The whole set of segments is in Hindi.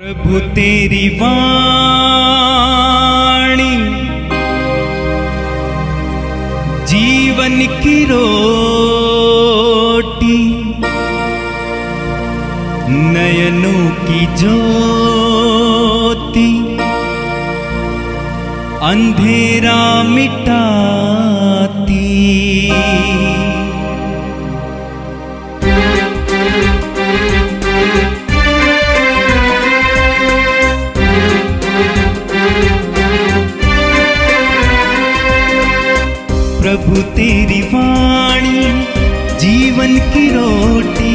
प्रभु तेरी वाणी जीवन की रोटी, नयनों की ज्योति, अंधेरा मिटाती। प्रभु तेरी वाणी जीवन की रोटी,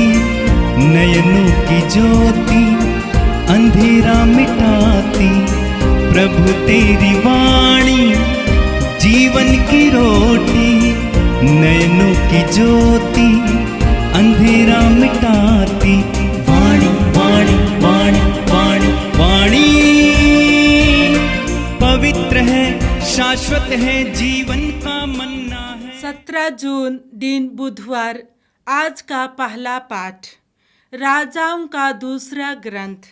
नयनों की ज्योति, अंधेरा मिटाती। प्रभु तेरी वाणी जीवन की रोटी, नयनों की ज्योति, अंधेरा मिटाती। वाणी वाणी वाणी वाणी वाणी पवित्र है, शाश्वत है, जीवन का मन्ना है। 17 जून दिन बुधवार। आज का पहला पाठ राजाओं का दूसरा ग्रंथ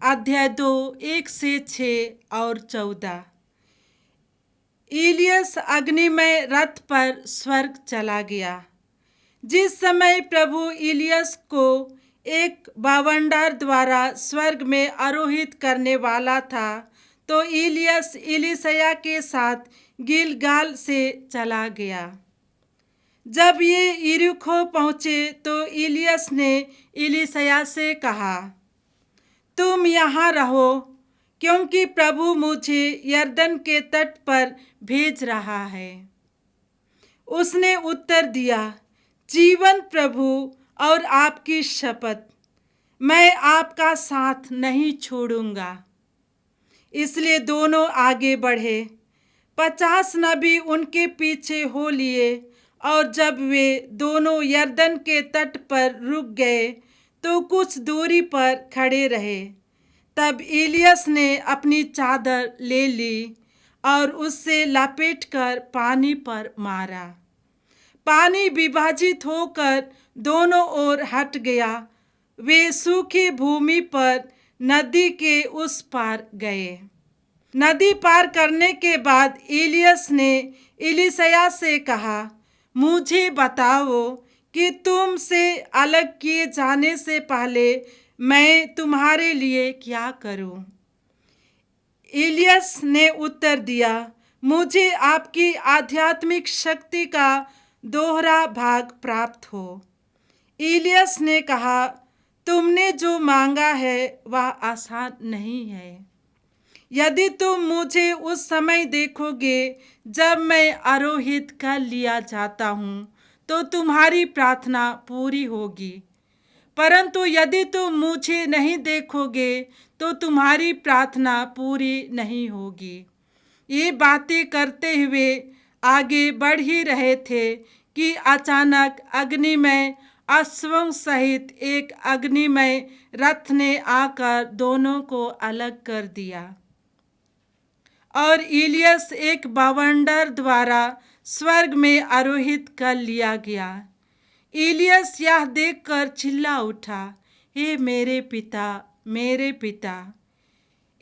अध्याय 2 1-6 और 14। इलियस अग्निमय रथ पर स्वर्ग चला गया। जिस समय प्रभु इलियस को एक बवंडर द्वारा स्वर्ग में आरोहित करने वाला था, तो इलियस एलीशा के साथ गिलगाल से चला गया। जब ये यरीहो पहुँचे तो इलियस ने एलीशा से कहा, तुम यहाँ रहो, क्योंकि प्रभु मुझे यरदन के तट पर भेज रहा है। उसने उत्तर दिया, जीवन प्रभु और आपकी शपथ, मैं आपका साथ नहीं छोड़ूंगा। इसलिए दोनों आगे बढ़े। 50 नबी उनके पीछे हो लिए, और जब वे दोनों यरदन के तट पर रुक गए तो कुछ दूरी पर खड़े रहे। तब इलियस ने अपनी चादर ले ली और उससे लपेटकर पानी पर मारा। पानी विभाजित होकर दोनों ओर हट गया। वे सूखी भूमि पर नदी के उस पार गए। नदी पार करने के बाद इलियस ने एलीशा से कहा, मुझे बताओ कि तुमसे अलग किए जाने से पहले मैं तुम्हारे लिए क्या करूं? इलियस ने उत्तर दिया, मुझे आपकी आध्यात्मिक शक्ति का दोहरा भाग प्राप्त हो। इलियस ने कहा, तुमने जो मांगा है वह आसान नहीं है। यदि तुम मुझे उस समय देखोगे जब मैं आरोहित कर लिया जाता हूँ, तो तुम्हारी प्रार्थना पूरी होगी। परंतु यदि तुम मुझे नहीं देखोगे तो तुम्हारी प्रार्थना पूरी नहीं होगी। ये बातें करते हुए आगे बढ़ ही रहे थे कि अचानक अग्निमय अश्वों सहित एक अग्निमय रथ ने आकर दोनों को अलग कर दिया, और इलियस एक बवंडर द्वारा स्वर्ग में आरोहित कर लिया गया। इलियस यह देखकर चिल्ला उठा, हे मेरे पिता, मेरे पिता!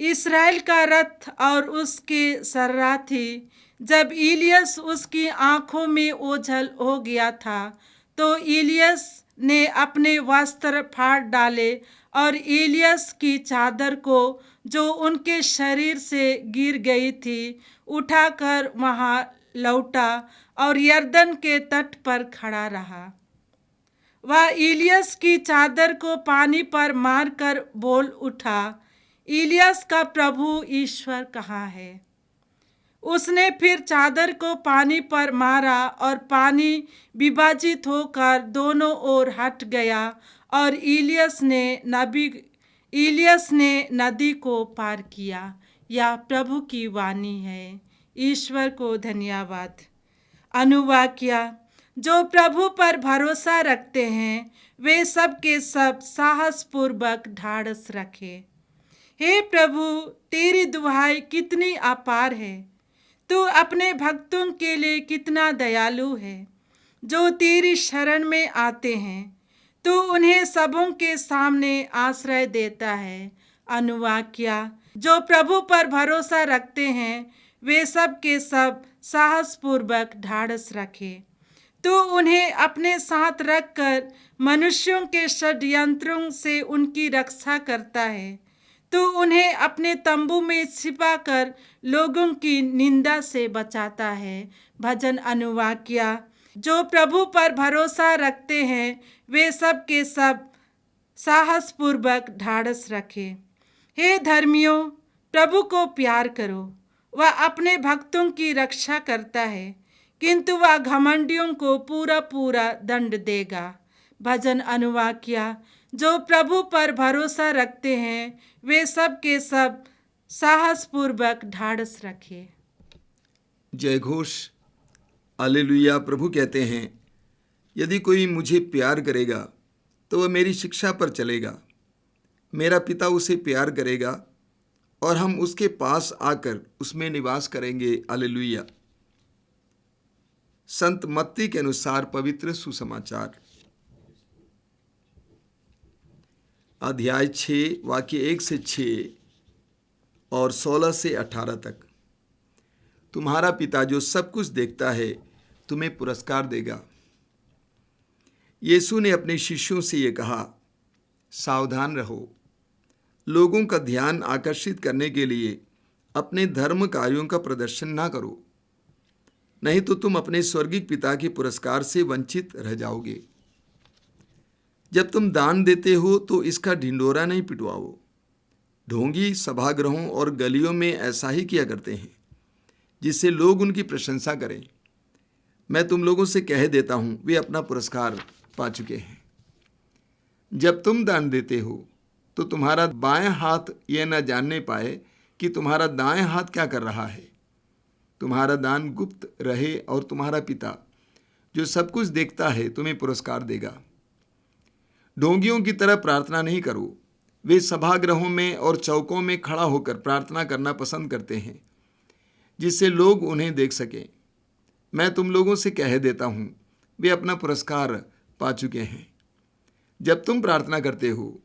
इस्राएल का रथ और उसके सारथी! जब इलियस उसकी आंखों में ओझल हो गया था, तो इलियस ने अपने वस्त्र फाड़ डाले और इलियस की चादर को, जो उनके शरीर से गिर गई थी, उठाकर वहां लौटा और यरदन के तट पर खड़ा रहा। वह इलियस की चादर को पानी पर मारकर बोल उठा, इलियस का प्रभु ईश्वर कहाँ है? उसने फिर चादर को पानी पर मारा और पानी विभाजित होकर दोनों ओर हट गया, और इलियस ने नदी को पार किया। यह प्रभु की वाणी है। ईश्वर को धन्यवाद। अनुवाक्य, जो प्रभु पर भरोसा रखते हैं वे सब के सब साहसपूर्वक ढाढ़स रखे। हे प्रभु, तेरी दुहाई कितनी अपार है। तू अपने भक्तों के लिए कितना दयालु है। जो तेरी शरण में आते हैं, तू उन्हें सबों के सामने आश्रय देता है। अनुवाद किया, जो प्रभु पर भरोसा रखते हैं वे सब के सब साहसपूर्वक ढाढ़स रखें। तो उन्हें अपने साथ रखकर मनुष्यों के षड्यंत्रों से उनकी रक्षा करता है। तो उन्हें अपने तंबू में छिपाकर लोगों की निंदा से बचाता है। भजन अनुवाद किया, जो प्रभु पर भरोसा रखते हैं वे सब के सब साहसपूर्वक ढाढ़स रखें। हे धर्मियों, प्रभु को प्यार करो। वह अपने भक्तों की रक्षा करता है, किंतु वह घमंडियों को पूरा पूरा दंड देगा। भजन अनुवाद किया, जो प्रभु पर भरोसा रखते हैं वे सब के सब साहसपूर्वक ढाढ़स रखे। जय घोष, हालेलुया। प्रभु कहते हैं, यदि कोई मुझे प्यार करेगा तो वह मेरी शिक्षा पर चलेगा। मेरा पिता उसे प्यार करेगा और हम उसके पास आकर उसमें निवास करेंगे। हालेलुया। संत मत्ती के अनुसार पवित्र सुसमाचार अध्याय 6 वाक्य 1 से 6 और 16 से 18 तक। तुम्हारा पिता जो सब कुछ देखता है तुम्हें पुरस्कार देगा। यीशु ने अपने शिष्यों से ये कहा, सावधान रहो। लोगों का ध्यान आकर्षित करने के लिए अपने धर्म कार्यों का प्रदर्शन ना करो, नहीं तो तुम अपने स्वर्गीय पिता के पुरस्कार से वंचित रह जाओगे। जब तुम दान देते हो तो इसका ढिंढोरा नहीं पिटवाओ। ढोंगी सभागृहों और गलियों में ऐसा ही किया करते हैं, जिससे लोग उनकी प्रशंसा करें। मैं तुम लोगों से कह देता हूं, वे अपना पुरस्कार पा चुके हैं। जब तुम दान देते हो तो तुम्हारा बाएं हाथ यह न जानने पाए कि तुम्हारा दाएं हाथ क्या कर रहा है। तुम्हारा दान गुप्त रहे और तुम्हारा पिता जो सब कुछ देखता है तुम्हें पुरस्कार देगा। ढोंगियों की तरह प्रार्थना नहीं करो। वे सभागृहों में और चौकों में खड़ा होकर प्रार्थना करना पसंद करते हैं, जिससे लोग उन्हें देख सकें। मैं तुम लोगों से कह देता हूं, वे अपना पुरस्कार पा चुके हैं। जब तुम प्रार्थना करते हो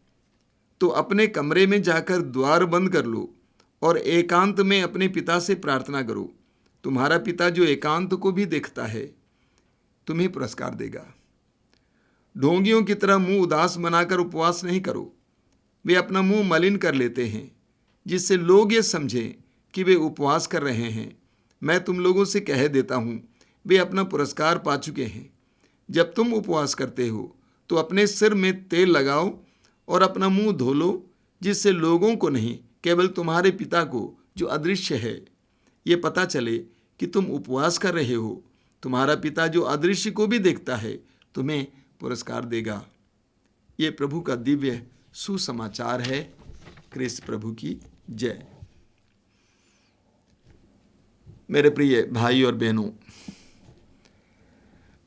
तो अपने कमरे में जाकर द्वार बंद कर लो और एकांत में अपने पिता से प्रार्थना करो। तुम्हारा पिता जो एकांत को भी देखता है तुम्हें पुरस्कार देगा। ढोंगियों की तरह मुंह उदास बनाकर उपवास नहीं करो। वे अपना मुंह मलिन कर लेते हैं, जिससे लोग ये समझें कि वे उपवास कर रहे हैं। मैं तुम लोगों से कह देता हूँ, वे अपना पुरस्कार पा चुके हैं। जब तुम उपवास करते हो तो अपने सिर में तेल लगाओ और अपना मुंह धो लो, जिससे लोगों को नहीं, केवल तुम्हारे पिता को जो अदृश्य है ये पता चले कि तुम उपवास कर रहे हो। तुम्हारा पिता जो अदृश्य को भी देखता है तुम्हें पुरस्कार देगा। ये प्रभु का दिव्य सुसमाचार है। क्रिस्त प्रभु की जय। मेरे प्रिय भाई और बहनों,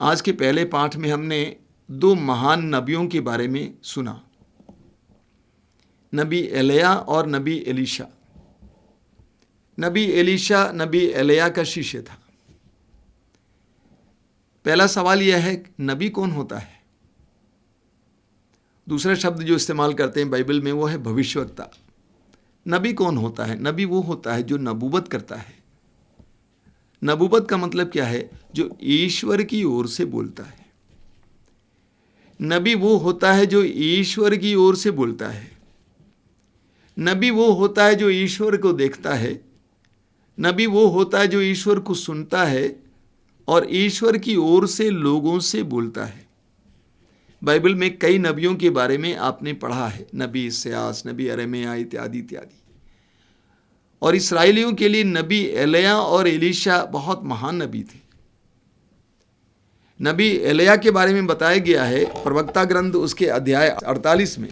आज के पहले पाठ में हमने 2 महान नबियों के बारे में सुना, नबी एलिया और नबी एलीशा। नबी एलीशा नबी एलिया का शिष्य था। पहला सवाल यह है, नबी कौन होता है? दूसरा शब्द जो इस्तेमाल करते हैं बाइबल में वो है भविष्यवक्ता। नबी कौन होता है? नबी वो होता है जो नबूवत करता है। नबूवत का मतलब क्या है? जो ईश्वर की ओर से बोलता है। नबी वो होता है जो ईश्वर की ओर से बोलता है। नबी वो होता है जो ईश्वर को देखता है। नबी वो होता है जो ईश्वर को सुनता है और ईश्वर की ओर से लोगों से बोलता है। बाइबल में कई नबियों के बारे में आपने पढ़ा है, नबी इस्यास, नबी यिर्मयाह इत्यादि इत्यादि। और इस्राएलियों के लिए नबी एलिया और एलीशा बहुत महान नबी थे। नबी एलिया के बारे में बताया गया है प्रवक्ता ग्रंथ उसके अध्याय 48 में।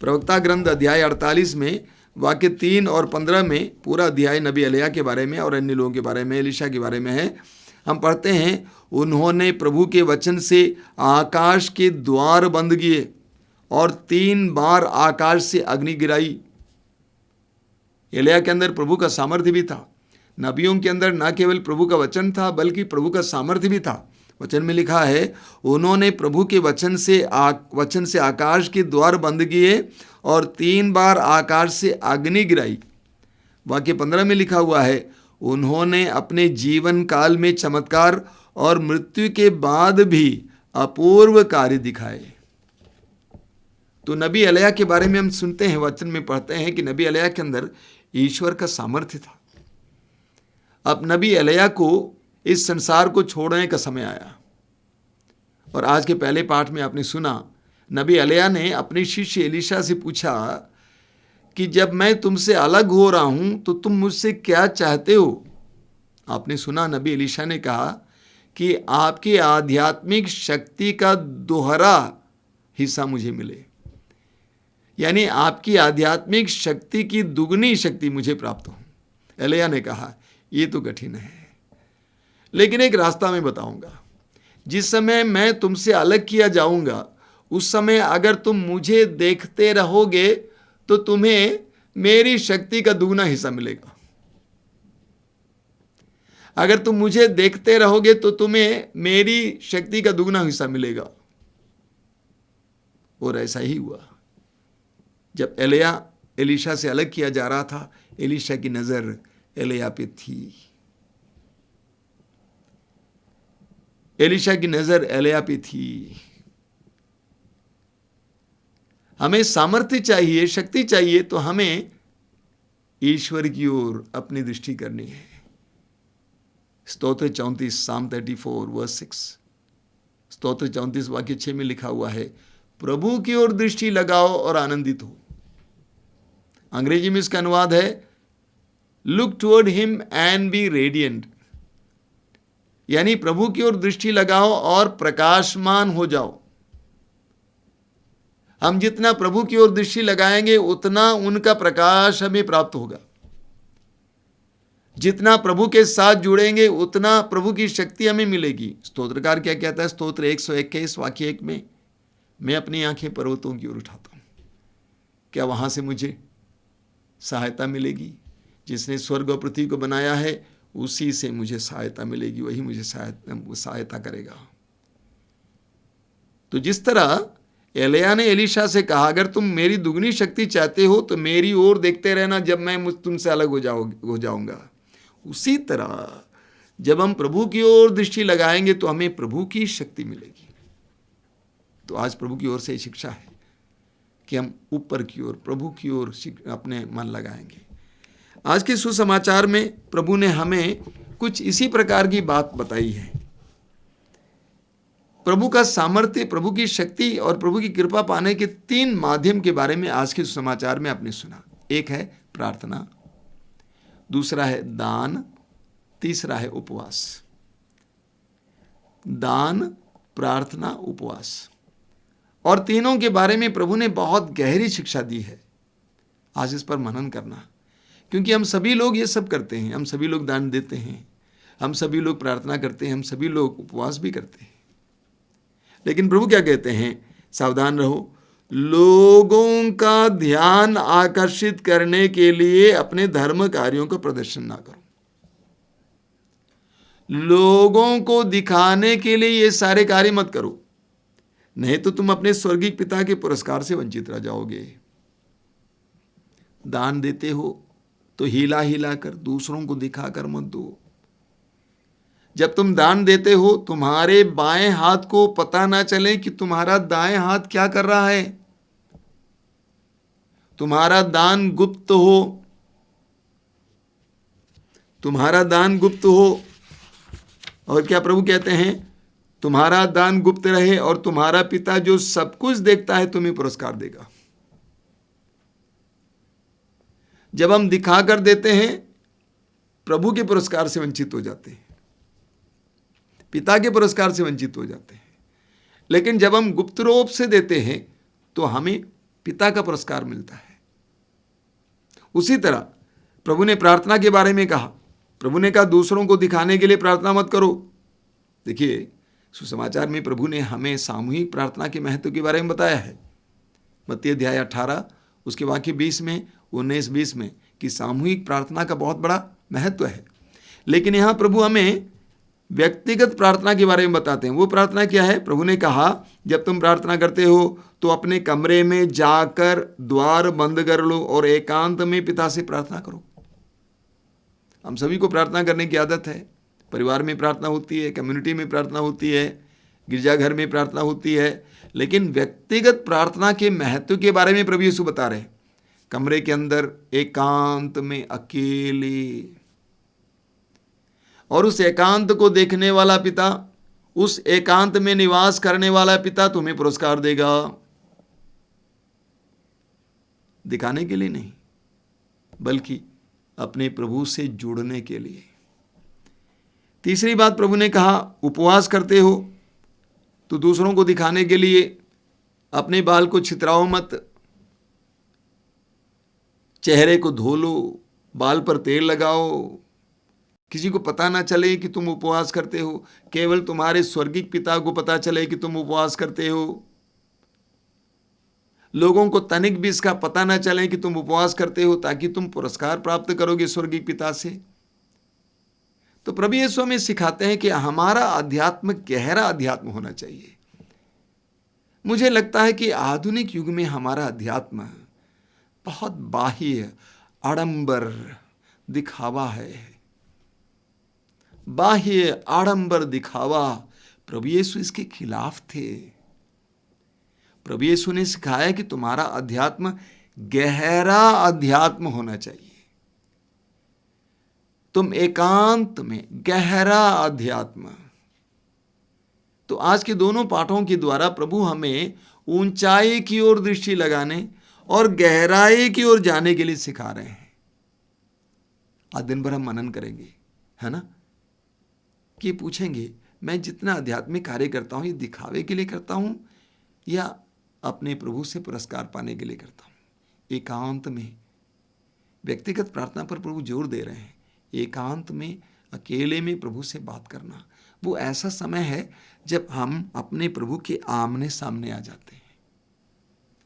प्रवक्ता ग्रंथ अध्याय 48 में वाक्य 3 और 15 में पूरा अध्याय नबी एलिया के बारे में और अन्य लोगों के बारे में, एलीशा के बारे में है। हम पढ़ते हैं, उन्होंने प्रभु के वचन से आकाश के द्वार बंद किए और 3 बार आकाश से अग्नि गिराई। एलिया के अंदर प्रभु का सामर्थ्य भी था। नबियों के अंदर न केवल प्रभु का वचन था बल्कि प्रभु का सामर्थ्य भी था। वचन में लिखा है, उन्होंने प्रभु के वचन से आकाश के द्वार बंद किए और 3 बार आकाश से अग्नि गिराई। वाक्य 15 में लिखा हुआ है, उन्होंने अपने जीवन काल में चमत्कार और मृत्यु के बाद भी अपूर्व कार्य दिखाए। तो नबी एलिय्याह के बारे में हम सुनते हैं, वचन में पढ़ते हैं कि नबी एलिय्याह के अंदर ईश्वर का सामर्थ्य था। अब नबी एलिय्याह को इस संसार को छोड़ने का समय आया। और आज के पहले पाठ में आपने सुना, नबी एलिय्याह ने अपने शिष्य एलीशा से पूछा कि जब मैं तुमसे अलग हो रहा हूं तो तुम मुझसे क्या चाहते हो। आपने सुना, नबी एलीशा ने कहा कि आपकी आध्यात्मिक शक्ति का दोहरा हिस्सा मुझे मिले, यानी आपकी आध्यात्मिक शक्ति की दुगनी शक्ति मुझे प्राप्त हो। एलिय्याह ने कहा, ये तो कठिन है, लेकिन एक रास्ता मैं बताऊंगा। जिस समय मैं तुमसे अलग किया जाऊंगा, उस समय अगर तुम मुझे देखते रहोगे तो तुम्हें मेरी शक्ति का दुगना हिस्सा मिलेगा। अगर तुम मुझे देखते रहोगे तो तुम्हें मेरी शक्ति का दुगना हिस्सा मिलेगा। और ऐसा ही हुआ। जब एलिय्याह एलीशा से अलग किया जा रहा था, एलीशा की नजर एलिय्याह पे थी। एलीशा की नजर एलिय्याह पे थी। हमें सामर्थ्य चाहिए, शक्ति चाहिए, तो हमें ईश्वर की ओर अपनी दृष्टि करनी है। स्तोत्र 34 Psalm 34 verse 6, स्तोत्र 34 वाक्य 6 में लिखा हुआ है, प्रभु की ओर दृष्टि लगाओ और आनंदित हो। अंग्रेजी में इसका अनुवाद है, look toward him and be radiant, यानी प्रभु की ओर दृष्टि लगाओ और प्रकाशमान हो जाओ। हम जितना प्रभु की ओर दृष्टि लगाएंगे उतना उनका प्रकाश हमें प्राप्त होगा। जितना प्रभु के साथ जुड़ेंगे उतना प्रभु की शक्ति हमें मिलेगी। स्तोत्रकार क्या कहता है, स्तोत्र 121 वाक्य 1 में, मैं अपनी आंखें पर्वतों की ओर उठाता हूं, क्या वहां से मुझे सहायता मिलेगी? जिसने स्वर्ग और पृथ्वी को बनाया है उसी से मुझे सहायता मिलेगी, वही मुझे सहायता करेगा। तो जिस तरह एलिय्याह ने एलीशा से कहा, अगर तुम मेरी दुगनी शक्ति चाहते हो तो मेरी ओर देखते रहना जब मैं तुमसे अलग हो जाऊंगा, उसी तरह जब हम प्रभु की ओर दृष्टि लगाएंगे तो हमें प्रभु की शक्ति मिलेगी। तो आज प्रभु की ओर से शिक्षा है कि हम ऊपर की ओर, प्रभु की ओर अपने मन लगाएंगे। आज के सुसमाचार में प्रभु ने हमें कुछ इसी प्रकार की बात बताई है। प्रभु का सामर्थ्य, प्रभु की शक्ति और प्रभु की कृपा पाने के 3 माध्यम के बारे में आज के सुसमाचार में आपने सुना। एक है प्रार्थना, दूसरा है दान, तीसरा है उपवास। दान, प्रार्थना, उपवास, और तीनों के बारे में प्रभु ने बहुत गहरी शिक्षा दी है। आज इस पर मनन करना, क्योंकि हम सभी लोग ये सब करते हैं। हम सभी लोग दान देते हैं, हम सभी लोग प्रार्थना करते हैं, हम सभी लोग उपवास भी करते हैं। लेकिन प्रभु क्या कहते हैं, सावधान रहो, लोगों का ध्यान आकर्षित करने के लिए अपने धर्म कार्यों का प्रदर्शन ना करो। लोगों को दिखाने के लिए ये सारे कार्य मत करो, नहीं तो तुम अपने स्वर्गीय पिता के पुरस्कार से वंचित रह जाओगे। दान देते हो तो हिला हिला कर, दूसरों को दिखाकर मत दो। जब तुम दान देते हो, तुम्हारे बाएं हाथ को पता ना चले कि तुम्हारा दाएं हाथ क्या कर रहा है। तुम्हारा दान गुप्त हो, तुम्हारा दान गुप्त हो। और क्या प्रभु कहते हैं, तुम्हारा दान गुप्त रहे और तुम्हारा पिता जो सब कुछ देखता है तुम्हें पुरस्कार देगा। जब हम दिखाकर देते हैं, प्रभु के पुरस्कार से वंचित हो जाते हैं, पिता के पुरस्कार से वंचित हो जाते हैं। लेकिन जब हम गुप्त रूप से देते हैं तो हमें पिता का पुरस्कार मिलता है। उसी तरह प्रभु ने प्रार्थना के बारे में कहा। प्रभु ने कहा, दूसरों को दिखाने के लिए प्रार्थना मत करो। देखिए, सुसमाचार में प्रभु ने हमें सामूहिक प्रार्थना के महत्व के बारे में बताया है। मत्ती अध्याय 18 उसके वाक्य 20 में, 19-20 में, कि सामूहिक प्रार्थना का बहुत बड़ा महत्व है। लेकिन यहाँ प्रभु हमें व्यक्तिगत प्रार्थना के बारे में बताते हैं। वो प्रार्थना क्या है? प्रभु ने कहा जब तुम प्रार्थना करते हो तो अपने कमरे में जाकर द्वार बंद कर लो और एकांत में पिता से प्रार्थना करो। हम सभी को प्रार्थना करने की आदत है। परिवार में प्रार्थना होती है, कम्युनिटी में प्रार्थना होती है, गिरजाघर में प्रार्थना होती है, लेकिन व्यक्तिगत प्रार्थना के महत्व के बारे में प्रभु यीशु बता रहे हैं। कमरे के अंदर एकांत में अकेले, और उस एकांत को देखने वाला पिता, उस एकांत में निवास करने वाला पिता तुम्हें पुरस्कार देगा। दिखाने के लिए नहीं, बल्कि अपने प्रभु से जुड़ने के लिए। तीसरी बात प्रभु ने कहा, उपवास करते हो तो दूसरों को दिखाने के लिए अपने बाल को छितराओ मत, चेहरे को धो लो, बाल पर तेल लगाओ, किसी को पता ना चले कि तुम उपवास करते हो, केवल तुम्हारे स्वर्गीय पिता को पता चले कि तुम उपवास करते हो। लोगों को तनिक भी इसका पता ना चले कि तुम उपवास करते हो, ताकि तुम पुरस्कार प्राप्त करोगे स्वर्गीय पिता से। तो प्रभु यीशु हमें सिखाते हैं कि हमारा अध्यात्म गहरा अध्यात्म होना चाहिए। मुझे लगता है कि आधुनिक युग में हमारा अध्यात्म बहुत बाह्य, आडंबर, दिखावा है। बाह्य, आडंबर, दिखावा, प्रभु यीशु इसके खिलाफ थे। प्रभु यीशु ने सिखाया कि तुम्हारा अध्यात्म गहरा अध्यात्म होना चाहिए। तुम एकांत में गहरा अध्यात्म। तो आज के दोनों पाठों के द्वारा प्रभु हमें ऊंचाई की ओर दृष्टि लगाने और गहराई की ओर जाने के लिए सिखा रहे हैं। आज दिन भर हम मनन करेंगे, है ना, कि पूछेंगे मैं जितना आध्यात्मिक कार्य करता हूं, ये दिखावे के लिए करता हूं या अपने प्रभु से पुरस्कार पाने के लिए करता हूं। एकांत में, व्यक्तिगत प्रार्थना पर प्रभु जोर दे रहे हैं। एकांत में, अकेले में प्रभु से बात करना, वो ऐसा समय है जब हम अपने प्रभु के आमने सामने आ जाते हैं।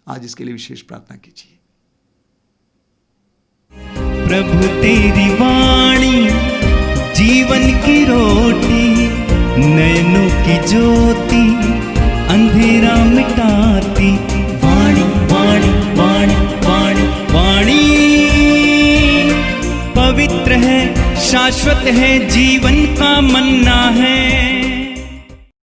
आज इसके लिए विशेष प्रार्थना कीजिए। प्रभु तेरी वाणी जीवन की रोटी, नैनों की ज्योति अंधेरा मिटाती। वाणी वाणी वाणी वाणी वाणी पवित्र है, शाश्वत है, जीवन का मन्ना है।